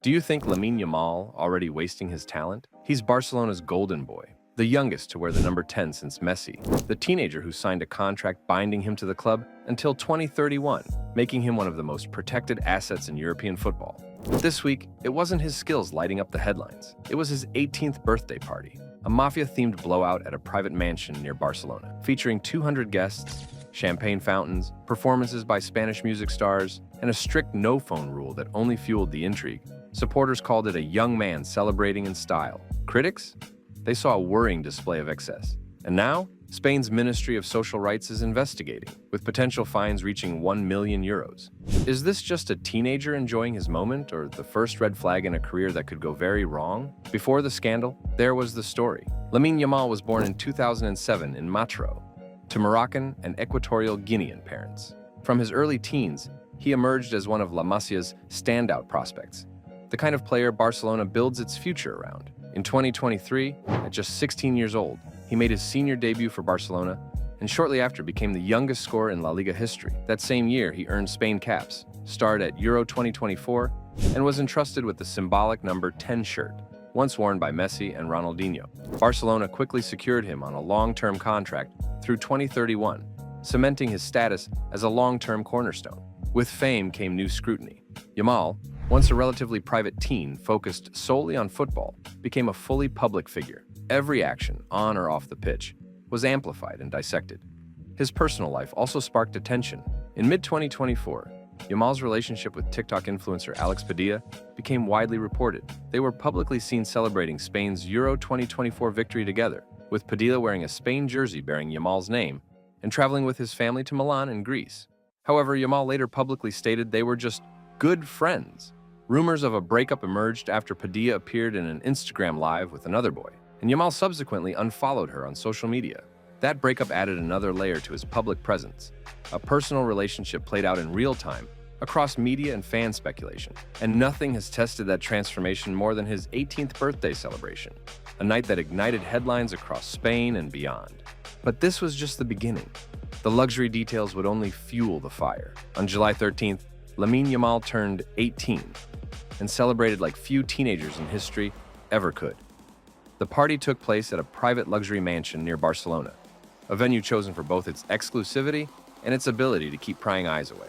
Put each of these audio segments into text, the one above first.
Do you think Lamine Yamal already wasting his talent? He's Barcelona's golden boy, the youngest to wear the number 10 since Messi, the teenager who signed a contract binding him to the club until 2031, making him one of the most protected assets in European football. But this week, it wasn't his skills lighting up the headlines. It was his 18th birthday party, a mafia-themed blowout at a private mansion near Barcelona, featuring 200 guests, champagne fountains, performances by Spanish music stars, and a strict no-phone rule that only fueled the intrigue. Supporters called it a young man celebrating in style. Critics? They saw a worrying display of excess. And now, Spain's Ministry of Social Rights is investigating, with potential fines reaching 1 million euros. Is this just a teenager enjoying his moment, or the first red flag in a career that could go very wrong? Before the scandal, there was the story. Lamine Yamal was born in 2007 in Matro, to Moroccan and Equatorial Guinean parents. From his early teens, he emerged as one of La Masia's standout prospects, the kind of player Barcelona builds its future around. In 2023, at just 16 years old, he made his senior debut for Barcelona and shortly after became the youngest scorer in La Liga history. That same year, he earned Spain caps, starred at Euro 2024, and was entrusted with the symbolic number 10 shirt, once worn by Messi and Ronaldinho. Barcelona quickly secured him on a long-term contract through 2031, cementing his status as a long-term cornerstone. With fame came new scrutiny. Yamal, once a relatively private teen focused solely on football, became a fully public figure. Every action, on or off the pitch, was amplified and dissected. His personal life also sparked attention. In mid-2024, Yamal's relationship with TikTok influencer Alex Padilla became widely reported. They were publicly seen celebrating Spain's Euro 2024 victory together, with Padilla wearing a Spain jersey bearing Yamal's name and traveling with his family to Milan in Greece. However, Yamal later publicly stated they were just good friends. Rumors of a breakup emerged after Padilla appeared in an Instagram live with another boy, and Yamal subsequently unfollowed her on social media. That breakup added another layer to his public presence. A personal relationship played out in real time, across media and fan speculation. And nothing has tested that transformation more than his 18th birthday celebration, a night that ignited headlines across Spain and beyond. But this was just the beginning. The luxury details would only fuel the fire. On July 13th, Lamine Yamal turned 18 and celebrated like few teenagers in history ever could. The party took place at a private luxury mansion near Barcelona, a venue chosen for both its exclusivity and its ability to keep prying eyes away.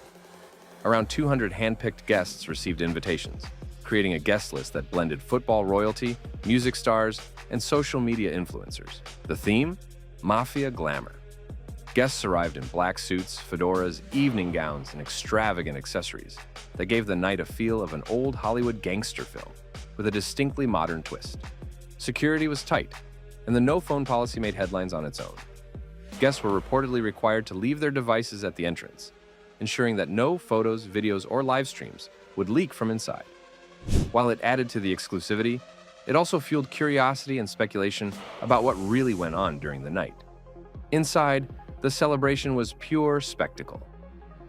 Around 200 hand-picked guests received invitations, creating a guest list that blended football royalty, music stars, and social media influencers. The theme? Mafia glamour. Guests arrived in black suits, fedoras, evening gowns, and extravagant accessories that gave the night a feel of an old Hollywood gangster film with a distinctly modern twist. Security was tight, and the no-phone policy made headlines on its own. Guests were reportedly required to leave their devices at the entrance, ensuring that no photos, videos, or live streams would leak from inside. While it added to the exclusivity, it also fueled curiosity and speculation about what really went on during the night. Inside, the celebration was pure spectacle.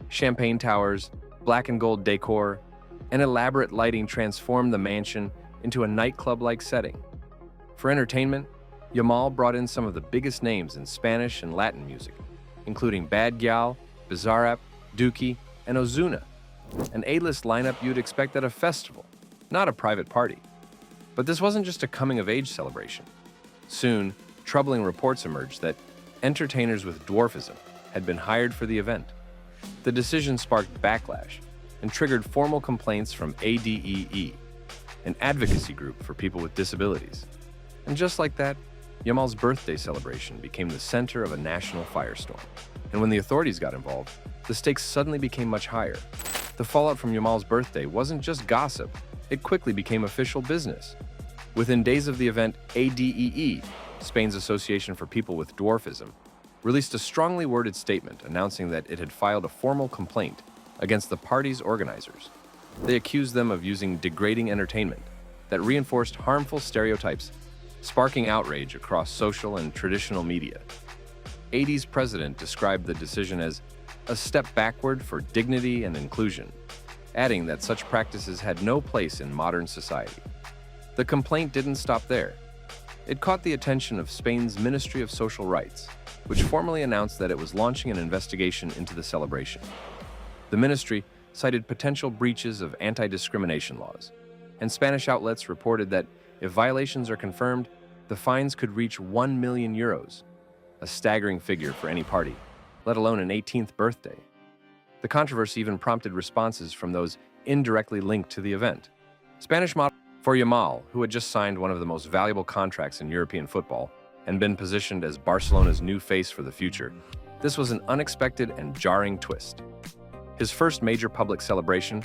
Champagne towers, black and gold decor, and elaborate lighting transformed the mansion into a nightclub-like setting. For entertainment, Yamal brought in some of the biggest names in Spanish and Latin music, including Bad Gyal, Bizarrap, Dookie, and Ozuna, an A-list lineup you'd expect at a festival, not a private party. But this wasn't just a coming-of-age celebration. Soon, troubling reports emerged that entertainers with dwarfism had been hired for the event. The decision sparked backlash and triggered formal complaints from ADEE, an advocacy group for people with disabilities. And just like that, Yamal's birthday celebration became the center of a national firestorm. And when the authorities got involved, the stakes suddenly became much higher. The fallout from Yamal's birthday wasn't just gossip, it quickly became official business. Within days of the event, ADEE, Spain's Association for People with Dwarfism, released a strongly worded statement announcing that it had filed a formal complaint against the party's organizers. They accused them of using degrading entertainment that reinforced harmful stereotypes, sparking outrage across social and traditional media. AD's president described the decision as a step backward for dignity and inclusion, adding that such practices had no place in modern society. The complaint didn't stop there. It caught the attention of Spain's Ministry of Social Rights, which formally announced that it was launching an investigation into the celebration. The ministry cited potential breaches of anti-discrimination laws, and Spanish outlets reported that if violations are confirmed, the fines could reach 1 million euros, a staggering figure for any party, let alone an 18th birthday. The controversy even prompted responses from those indirectly linked to the event. Spanish model for Yamal, who had just signed one of the most valuable contracts in European football and been positioned as Barcelona's new face for the future, this was an unexpected and jarring twist. His first major public celebration,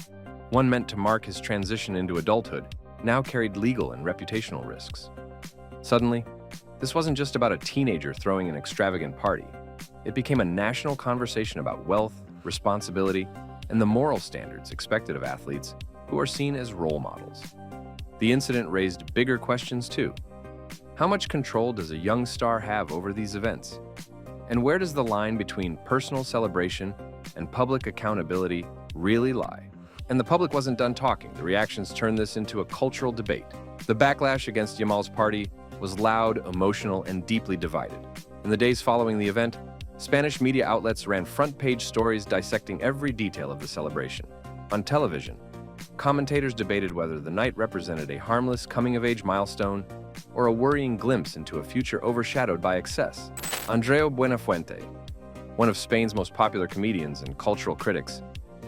one meant to mark his transition into adulthood, now carried legal and reputational risks. Suddenly, this wasn't just about a teenager throwing an extravagant party. It became a national conversation about wealth, responsibility, and the moral standards expected of athletes who are seen as role models. The incident raised bigger questions too. How much control does a young star have over these events? And where does the line between personal celebration and public accountability really lie? And the public wasn't done talking. The reactions turned this into a cultural debate. The backlash against Yamal's party was loud, emotional, and deeply divided. In the days following the event, Spanish media outlets ran front-page stories dissecting every detail of the celebration. On television, commentators debated whether the night represented a harmless coming-of-age milestone or a worrying glimpse into a future overshadowed by excess. Andreu Buenafuente, one of Spain's most popular comedians and cultural critics,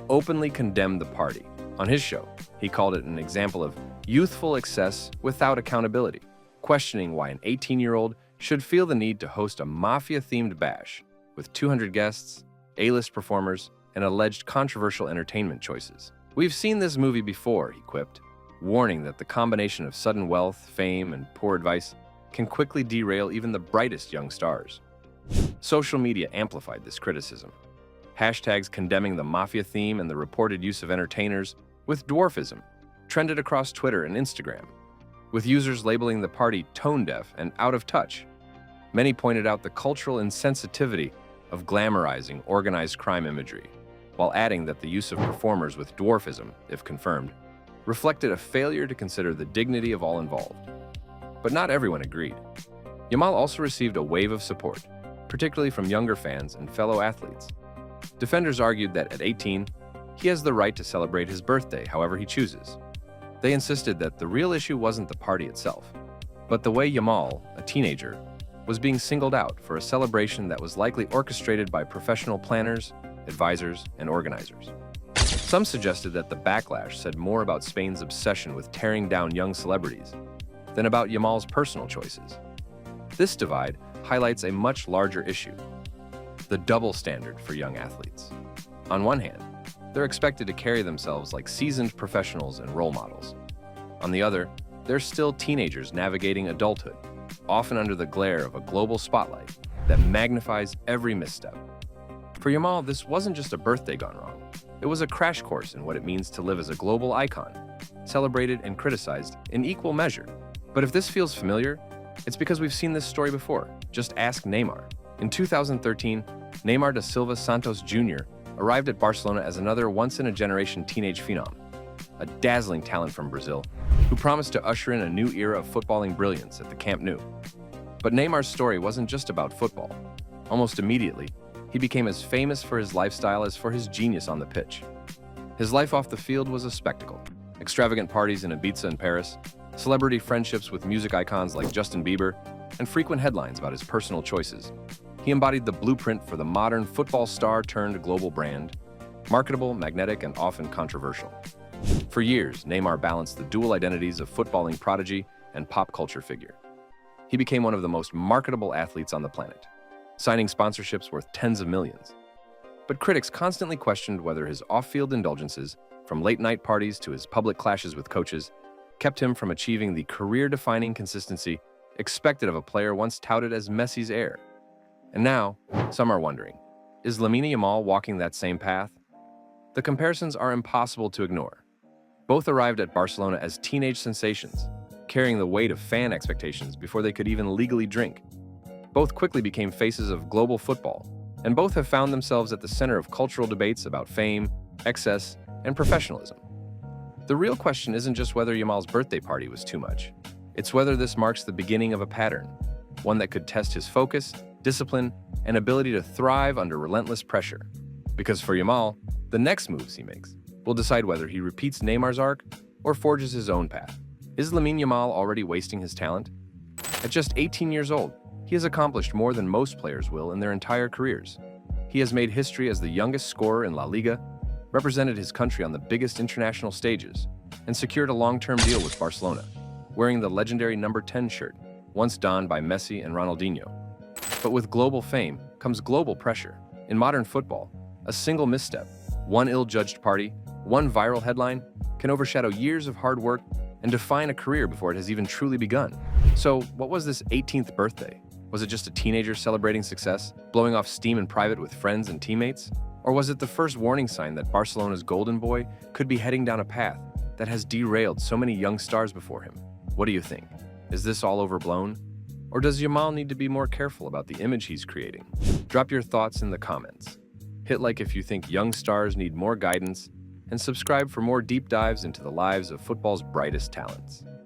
openly condemned the party. On his show, he called it an example of youthful excess without accountability, questioning why an 18-year-old should feel the need to host a mafia-themed bash with 200 guests, A-list performers, and alleged controversial entertainment choices. "We've seen this movie before," he quipped, warning that the combination of sudden wealth, fame, and poor advice can quickly derail even the brightest young stars. Social media amplified this criticism. Hashtags condemning the mafia theme and the reported use of entertainers with dwarfism trended across Twitter and Instagram, with users labeling the party tone-deaf and out of touch. Many pointed out the cultural insensitivity of glamorizing organized crime imagery, while adding that the use of performers with dwarfism, if confirmed, reflected a failure to consider the dignity of all involved. But not everyone agreed. Yamal also received a wave of support, particularly from younger fans and fellow athletes. Defenders argued that at 18, he has the right to celebrate his birthday however he chooses. They insisted that the real issue wasn't the party itself, but the way Yamal, a teenager, was being singled out for a celebration that was likely orchestrated by professional planners, advisors, and organizers. Some suggested that the backlash said more about Spain's obsession with tearing down young celebrities than about Yamal's personal choices. This divide highlights a much larger issue: the double standard for young athletes. On one hand, they're expected to carry themselves like seasoned professionals and role models. On the other, they're still teenagers navigating adulthood, often under the glare of a global spotlight that magnifies every misstep. For Yamal, this wasn't just a birthday gone wrong. It was a crash course in what it means to live as a global icon, celebrated and criticized in equal measure. But if this feels familiar, it's because we've seen this story before. Just ask Neymar. In 2013, Neymar da Silva Santos Jr. arrived at Barcelona as another once-in-a-generation teenage phenom, a dazzling talent from Brazil who promised to usher in a new era of footballing brilliance at the Camp Nou. But Neymar's story wasn't just about football. Almost immediately, he became as famous for his lifestyle as for his genius on the pitch. His life off the field was a spectacle. Extravagant parties in Ibiza and Paris, celebrity friendships with music icons like Justin Bieber, and frequent headlines about his personal choices. He embodied the blueprint for the modern football star turned global brand, marketable, magnetic, and often controversial. For years, Neymar balanced the dual identities of footballing prodigy and pop culture figure. He became one of the most marketable athletes on the planet, signing sponsorships worth tens of millions. But critics constantly questioned whether his off-field indulgences, from late-night parties to his public clashes with coaches, kept him from achieving the career-defining consistency expected of a player once touted as Messi's heir. And now, some are wondering, is Lamine Yamal walking that same path? The comparisons are impossible to ignore. Both arrived at Barcelona as teenage sensations, carrying the weight of fan expectations before they could even legally drink. Both quickly became faces of global football, and both have found themselves at the center of cultural debates about fame, excess, and professionalism. The real question isn't just whether Yamal's birthday party was too much. It's whether this marks the beginning of a pattern, one that could test his focus, discipline, and ability to thrive under relentless pressure. Because for Yamal, the next moves he makes will decide whether he repeats Neymar's arc or forges his own path? Is Lamine Yamal already wasting his talent? At just 18 years old, he has accomplished more than most players will in their entire careers. He has made history as the youngest scorer in La Liga, represented his country on the biggest international stages, and secured a long-term deal with Barcelona, wearing the legendary number 10 shirt, once donned by Messi and Ronaldinho. But with global fame comes global pressure. In modern football, a single misstep, one ill-judged party, one viral headline can overshadow years of hard work and define a career before it has even truly begun. So, what was this 18th birthday? Was it just a teenager celebrating success, blowing off steam in private with friends and teammates? Or was it the first warning sign that Barcelona's golden boy could be heading down a path that has derailed so many young stars before him? What do you think? Is this all overblown? Or does Yamal need to be more careful about the image he's creating? Drop your thoughts in the comments. Hit like if you think young stars need more guidance, and subscribe for more deep dives into the lives of football's brightest talents.